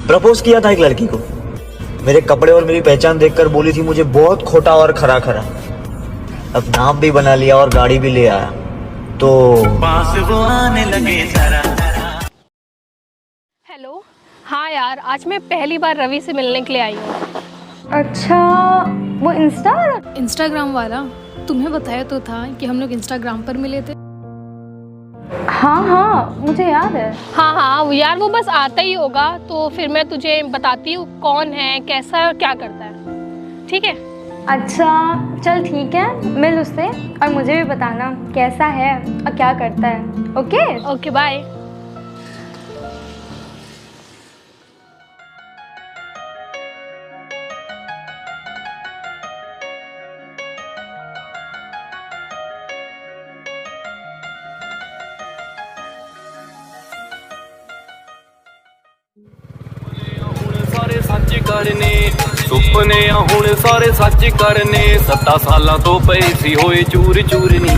Propose किया था एक लड़की को, मेरे कपड़े और मेरी पहचान देखकर बोली थी मुझे बहुत खोटा और खरा खरा। अब नाम भी बना लिया और गाड़ी भी ले आया, तो पास वो आने लगे जरा। हेलो। हाँ यार, आज मैं पहली बार रवि से मिलने के लिए आई हूँ। अच्छा, वो इंस्टाग्राम वाला? तुम्हें बताया तो था कि हम लोग इंस्टाग्राम पर मिले थे। हाँ मुझे याद है। हाँ यार, वो बस आता ही होगा, तो फिर मैं तुझे बताती हूँ कौन है, कैसा है और क्या करता है। ठीक है? अच्छा चल ठीक है, मिल उससे और मुझे भी बताना कैसा है और क्या करता है। Okay bye. करने सुपने हुण सारे सच करने 7 सालां तो पई सी होए चूर चूरनी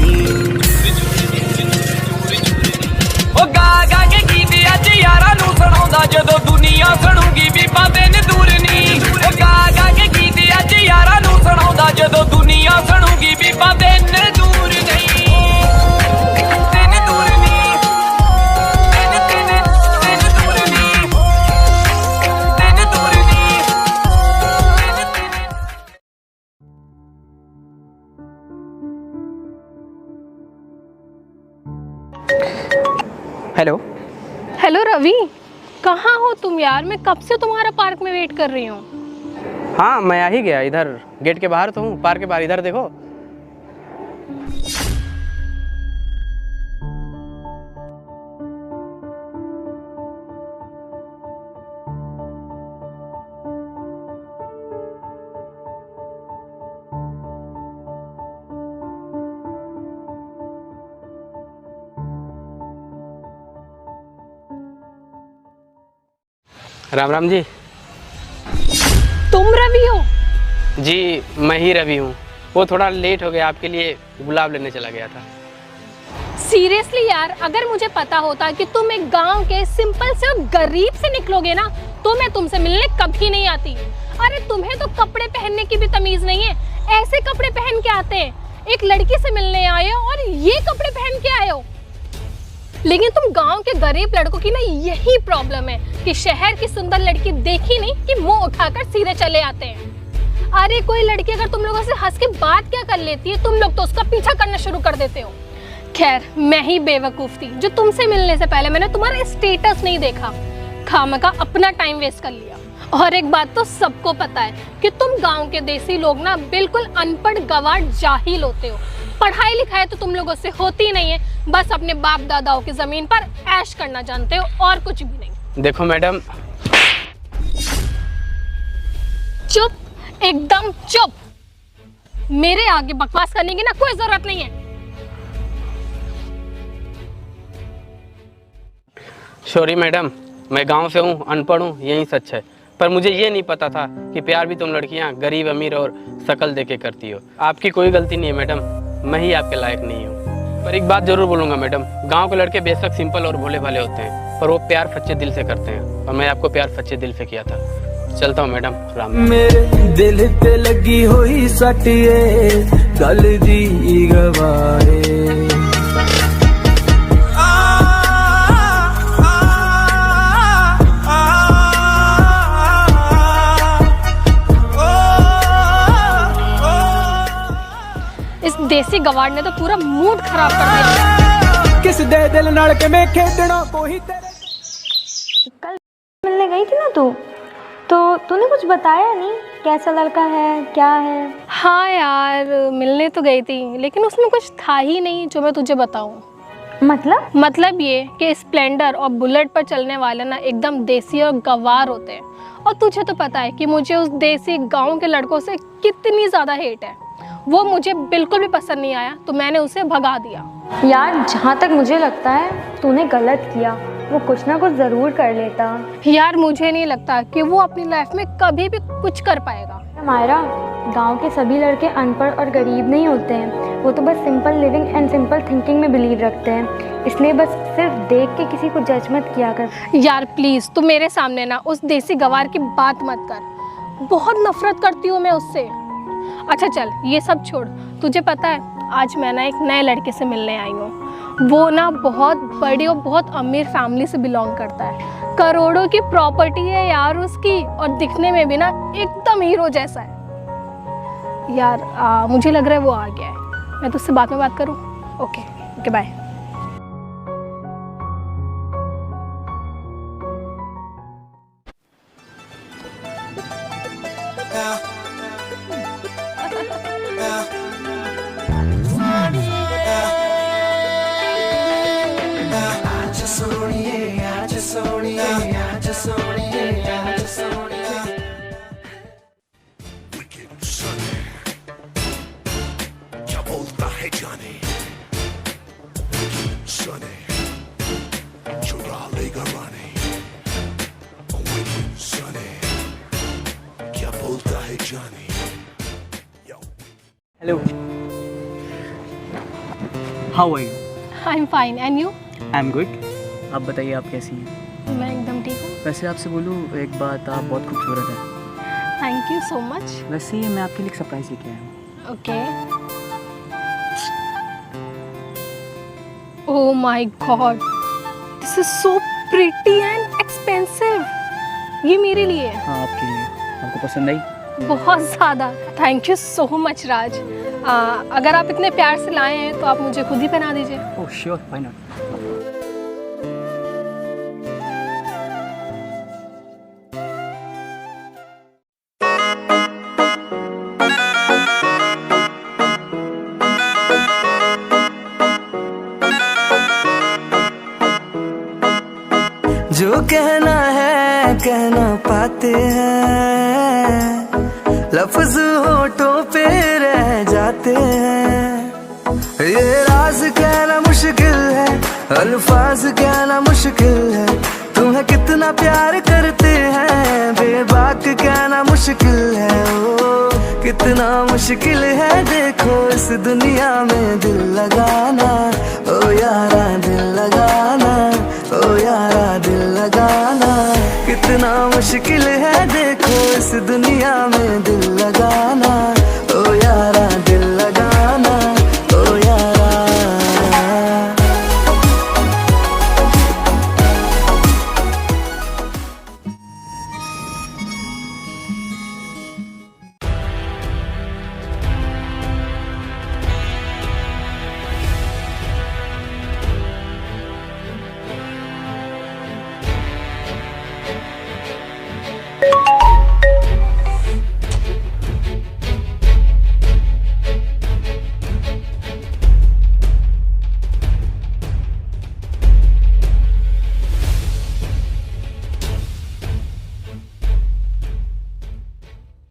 ओ गा गा के गीत अज यारां नूं सुणाउंदा जदों दुनिया सुणूगी भी पावे न दूरनी ओ गा गा के गीत अज यारां नूं सुणाउंदा जदों दुनिया सुणूगी भी पावे न दूर नहीं। हेलो रवि, कहाँ हो तुम यार? मैं कब से तुम्हारा पार्क में वेट कर रही हूँ। हाँ मैं आ ही गया, इधर गेट के बाहर तो हूँ, पार्क के बाहर इधर देखो। राम राम जी। तुम रवि हो? जी मैं ही रवि हूँ। वो थोड़ा लेट हो गया, आपके लिए गुलाब लेने चला गया था। सीरियसली यार, अगर मुझे पता होता कि तुम एक गांव के सिंपल से और गरीब से निकलोगे ना, तो मैं तुमसे मिलने कभी नहीं आती। अरे तुम्हें तो कपड़े पहनने की भी तमीज नहीं है, ऐसे कपड़े पहन के आते हैं। एक लड़की से मिलने आए हो और ये कपड़े पहन के आए हो। लेकिन तुम गांव के गरीब लड़कों की ना यही प्रॉब्लम है कि शहर की सुंदर लड़की देखी नहीं कि मुंह उठाकर सीधे चले आते हैं। अरे कोई लड़की अगर तुम लोगों से हंस के बात क्या कर लेती है, तुम लोग तो उसका पीछा करना शुरू कर देते हो। खैर, मैं ही बेवकूफ थी जो तुमसे मिलने से पहले मैंने तुम्हारा स्टेटस नहीं देखा, खामखा अपना टाइम वेस्ट कर लिया। और एक बात तो सबको पता है कि तुम गाँव के देसी लोग ना बिल्कुल अनपढ़ गवार जाहिल होते हो। पढ़ाई लिखाई तो तुम लोगों से होती नहीं है, बस अपने बाप दादाओं की जमीन पर ऐश करना जानते हो और कुछ भी नहीं। देखो मैडम। चुप, एकदम चुप। मेरे आगे बकवास करने की ना कोई जरूरत नहीं है। सॉरी मैडम, मैं गांव से हूँ, अनपढ़ हूँ, यही सच है। पर मुझे ये नहीं पता था कि प्यार भी तुम लड़कियाँ गरीब अमीर और शक्ल देके करती हो। आपकी कोई गलती नहीं है मैडम, मैं ही आपके लायक नहीं हूँ। पर एक बात जरूर बोलूँगा मैडम, गांव के लड़के बेशक सिंपल और भोले भाले होते हैं, पर वो प्यार सच्चे दिल से करते हैं, और मैं आपको प्यार सच्चे दिल से किया था। चलता हूँ मैडम, राम। मेरे दिल ते लगी हुई सटिए गल दी गवाए। इस देसी गवार ने तो पूरा मूड खराब कर दिया। किस दे दिल नाल के मैं खेडना कोई तेरे। कल मिलने गई थी ना तू, तो तूने कुछ बताया नहीं कैसा लड़का है, क्या है? हाँ यार, मिलने तो गई थी, लेकिन उसमें कुछ था ही नहीं जो मैं तुझे बताऊं। मतलब ये कि स्प्लेंडर और बुलेट पर चलने वाले ना एकदम देसी और गवार होते हैं। और तुझे तो पता है कि मुझे उस देसी गांव के लड़कों से कितनी ज़्यादा हेट है। वो मुझे बिल्कुल भी पसंद नहीं आया, तो मैंने उसे भगा दिया। यार जहाँ तक मुझे लगता है तूने गलत किया, वो कुछ ना कुछ ज़रूर कर लेता। यार मुझे नहीं लगता कि वो अपनी लाइफ में कभी भी कुछ कर पाएगा। मायरा, गांव के सभी लड़के अनपढ़ और गरीब नहीं होते हैं, वो तो बस simple living and simple thinking में बिलीव रखते हैं। इसलिए बस सिर्फ देख के किसी को जज मत किया कर। यार प्लीज़ तू मेरे सामने ना उस देसी गवार की बात मत कर, बहुत नफरत करती हूँ मैं उससे। अच्छा चल ये सब छोड़, तुझे पता है आज मैं ना एक नए लड़के से मिलने आई हूँ। वो ना बहुत बड़ी और बहुत अमीर फैमिली से बिलोंग करता है, करोड़ों की प्रॉपर्टी है यार उसकी, और दिखने में भी ना एकदम हीरो जैसा है। यार मुझे लग रहा है वो आ गया है, मैं तुझसे बाद में बात करूँ। Okay okay bye. Hello. How are you? I am fine and you? I'm good. आप बताइए आप कैसी हैं? मैं एकदम ठीक हूँ। वैसे आपसे बोलूँ एक बात, आप बहुत खूबसूरत हैं। Thank you so much. वैसे मैं आपके लिए एक सरप्राइज़ लेके आया हूँ। Okay. Oh my God, this is so pretty and expensive. ये मेरे लिए है? हाँ आपके लिए। आपको पसंद आई? बहुत ज़्यादा। थैंक यू सो मच राज। अगर आप इतने प्यार से लाए हैं तो आप मुझे खुद ही पहना दीजिए। Oh sure, why not. जो कहना है कहना पाते हैं, लफ्ज होठों पे रह जाते हैं। ये राज कहना मुश्किल है, अल्फाज कहना मुश्किल है। तुम्हें कितना प्यार करते हैं बेबाक कहना मुश्किल है। ओ कितना मुश्किल है देखो इस दुनिया में दिल लगाना। ओ यारा दिल लगाना, ओ यारा दिल लगाना। कितना मुश्किल है देखो इस दुनिया में दिल लगाना। ओ यारा दिल लगाना, ओ यारा।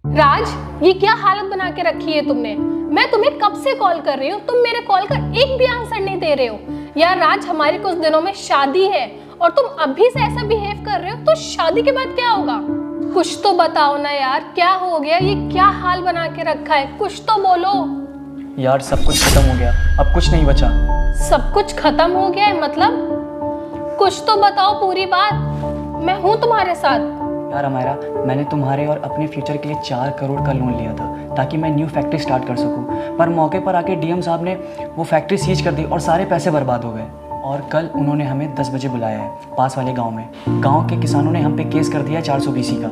राज, ये क्या हालत बना के रखी है तुमने? मैं तुम्हें कब से कॉल कर रही हूँ, तुम मेरे कॉल का एक भी आंसर नहीं दे रहे हो। यार राज, हमारी कुछ दिनों में शादी है और तुम अभी से ऐसा बिहेव कर रहे हो, तो शादी के बाद क्या होगा? कुछ तो बताओ ना यार, क्या हो गया? ये क्या हाल बना के रखा है, कुछ तो बोलो। यार सब कुछ खत्म हो गया, अब कुछ नहीं बचा। सब कुछ खत्म हो गया है मतलब? कुछ तो बताओ पूरी बात, मैं हूँ तुम्हारे साथ। यार हमारा, मैंने तुम्हारे और अपने फ्यूचर के लिए 4 करोड़ का लोन लिया था ताकि मैं न्यू फैक्ट्री स्टार्ट कर सकूं, पर मौके पर आके डीएम साहब ने वो फैक्ट्री सीज कर दी और सारे पैसे बर्बाद हो गए। और कल उन्होंने हमें 10 बजे बुलाया है पास वाले गांव में। गांव के किसानों ने हम पे केस कर दिया 420 का।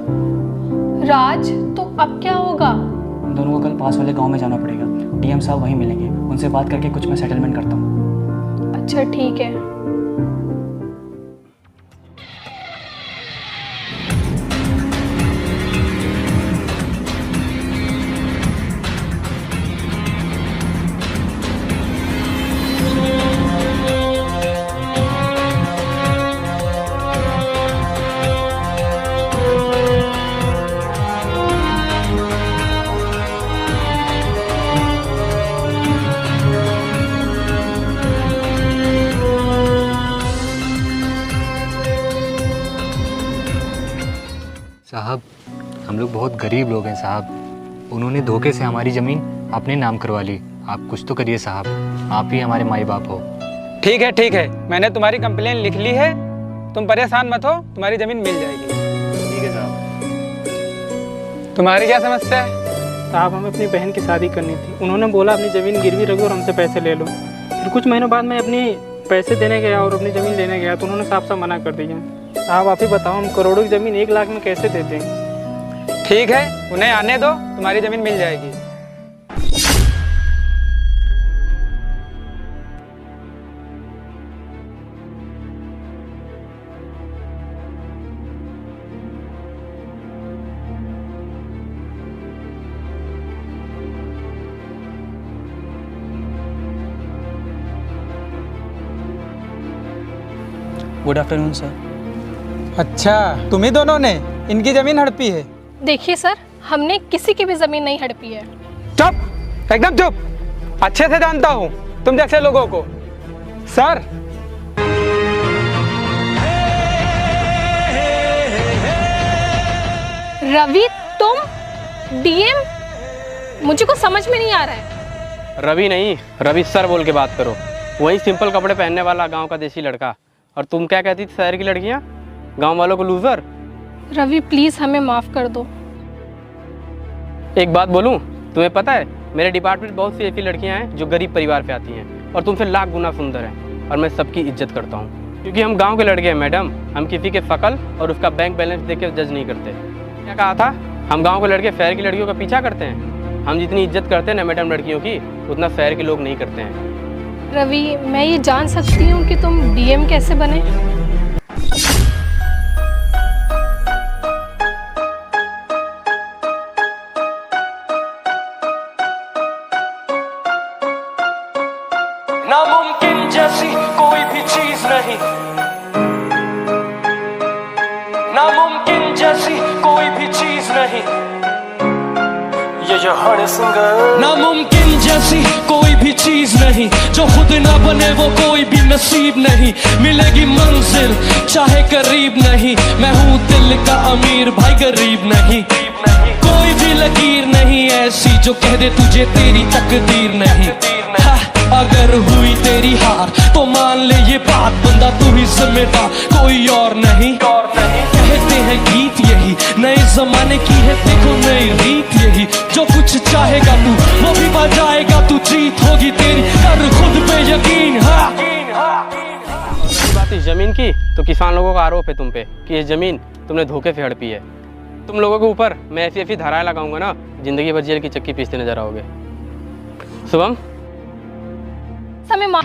राज, तो अब क्या होगा? उन दोनों को कल पास वाले गाँव में जाना पड़ेगा, डीएम साहब वहीं मिलेंगे, उनसे बात करके कुछ मैं सेटलमेंट करता हूँ। अच्छा ठीक है। साहब हम लोग बहुत गरीब लोग हैं साहब, उन्होंने धोखे से हमारी ज़मीन अपने नाम करवा ली। आप कुछ तो करिए साहब, आप ही हमारे माई बाप हो। ठीक है, मैंने तुम्हारी कंप्लेन लिख ली है, तुम परेशान मत हो, तुम्हारी ज़मीन मिल जाएगी। ठीक है साहब। तुम्हारी क्या समस्या है? साहब हमें अपनी बहन की शादी करनी थी, उन्होंने बोला अपनी ज़मीन गिरवी रखो और हमसे पैसे ले लो। फिर कुछ महीनों बाद मैं अपनी पैसे देने गया और अपनी ज़मीन लेने गया तो उन्होंने साफ साफ मना कर दिया। साहब आप ही बताओ, हम करोड़ों की ज़मीन 1 लाख में कैसे दे दें? ठीक है, उन्हें आने दो, तुम्हारी ज़मीन मिल जाएगी। Good afternoon sir. अच्छा, तुम ही दोनों ने इनकी ज़मीन हड़पी है? देखिए सर, हमने किसी की भी ज़मीन नहीं हड़पी है। चुप, एकदम चुप। अच्छे से जानता हूँ तुम जैसे लोगों को। सर, रवि तुम डीएम? मुझे कुछ समझ में नहीं आ रहा है। रवि नहीं, रवि सर बोल के बात करो। वही सिंपल कपड़े पहनने वाला गांव का देसी लड़का। और तुम क्या कहती थी शहर की लड़कियां गांव वालों को लूजर? रवि प्लीज़ हमें माफ़ कर दो। एक बात बोलूं, तुम्हें पता है मेरे डिपार्टमेंट में बहुत सी ऐसी लड़कियां हैं जो गरीब परिवार से आती हैं और तुमसे लाख गुना सुंदर हैं, और मैं सबकी इज्जत करता हूं क्योंकि हम गांव के लड़के हैं मैडम। हम किसी के शकल और उसका बैंक बैलेंस देख के जज नहीं करते। क्या कहा था? हम गाँव के लड़के शहर की लड़कियों का पीछा करते हैं। हम जितनी इज्जत करते हैं ना मैडम लड़कियों की, उतना शहर के लोग नहीं करते हैं। रवि मैं ये जान सकती हूँ कि तुम डीएम कैसे बने? नामुमकिन जैसी कोई भी चीज नहीं, नामुमकिन जैसी कोई भी चीज नहीं, ये जो हर सिंगर। नामुमकिन जैसी कोई भी चीज नहीं, जो खुद ना बने वो कोई भी नसीब नहीं। मिलेगी मंजिल चाहे करीब नहीं, मैं हूँ दिल का अमीर भाई गरीब नहीं। कोई भी लकीर नहीं ऐसी जो कह दे तुझे तेरी तकदीर नहीं। अगर हुई तेरी हार तो मान ले ये बात, बंदा तू ही जिम्मेदार कोई और नहीं। कहते हैं गीत यही नए जमाने की है, देखो नई रीत यही। जो कुछ चाहेगा तू वो भी बजाएगा, तू जीत होगी तेरी, कर खुद पे यकीन। बात इस जमीन की, तो किसान लोगों का आरोप है तुम पे कि ये जमीन तुमने धोखे से हड़पी है। तुम लोगों के ऊपर मैं ऐसी ऐसी धाराएं लगाऊंगा ना, जिंदगी भर जेल की चक्की पीसते नजर आओगे। शुभम हमें माफ